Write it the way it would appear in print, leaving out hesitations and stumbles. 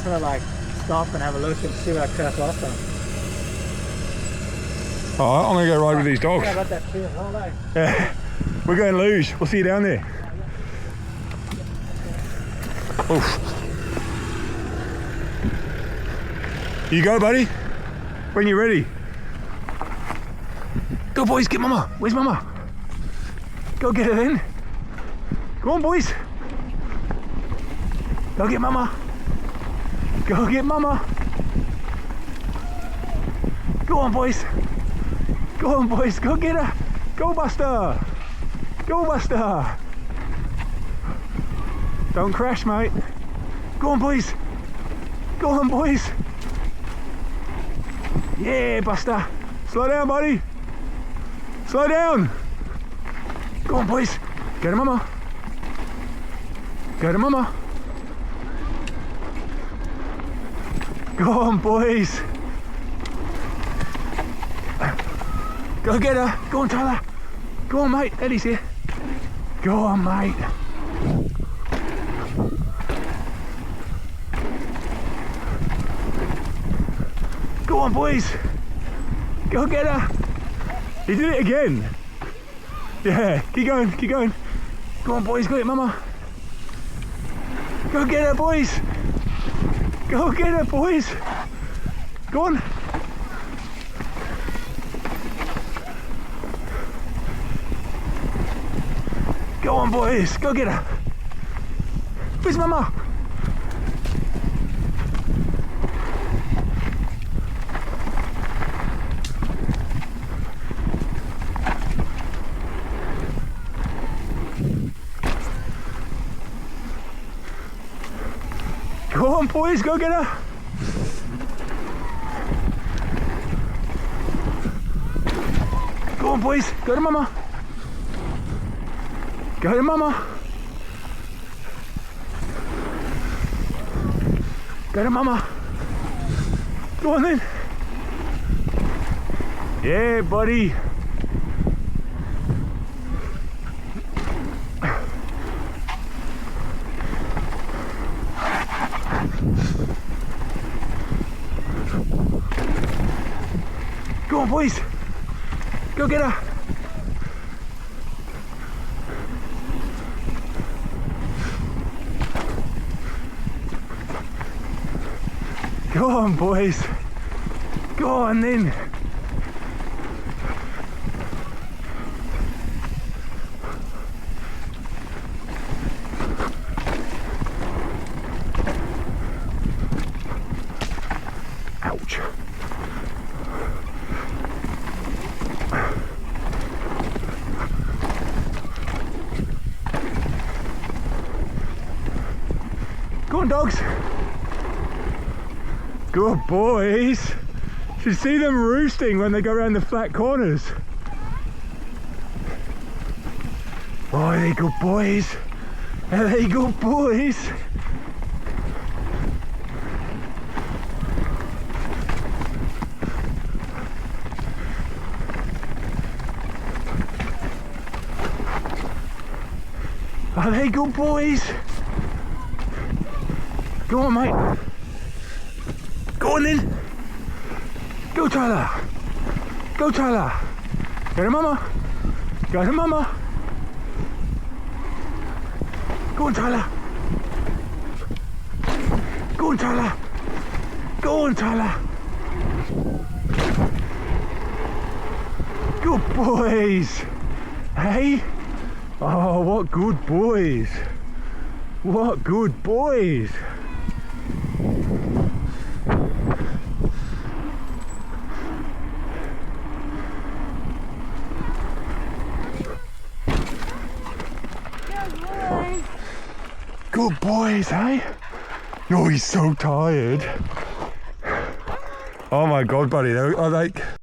to like stop and have a look and see what I cracked off on. Alright, I'm gonna go ride with these dogs. Yeah, I got that feeling all day. Yeah. We're going luge. We'll see you down there. Oof. You go, buddy. When you're ready. Go, boys, get mama. Where's mama? Go get her then. Go on, boys. Go get mama. Go get mama. Go on, boys. Go on, boys. Go get her. Go, Buster. Go, Buster. Don't crash, mate. Go on, boys. Go on, boys. Yeah, Buster. Slow down, buddy. Slow down. Go on, boys. Go to mama. Go to mama. Go on, boys. Go get her. Go on, Tyler. Go on, mate. Eddie's here. Go on, mate. Go on, boys. Go get her. You did it again. Yeah, keep going, keep going. Go on, boys, go get mama. Go get her, boys. Go get her, boys. Go on. Go on, boys. Go get her. Where's mama? Go on, boys, go get her. Go on, boys, go to mama. Go to mama. Go to mama. Go on then. Yeah, buddy. Go on, boys. Go get her. Go on, boys. Go on then. Ouch. Go on, dogs. Good boys. You see them roosting when they go around the flat corners. Oh, are they good boys? Are they good boys? Are they good boys? Go on, mate. Go on then. Go, Tyler. Go, Tyler. Go to mama. Go to mama. Go on, Tyler. Go on, Tyler. Go on, Tyler. Good boys. Hey? Oh, what good boys. What good boys. Good boys, hey? Oh, he's so tired. Oh my God, buddy, are they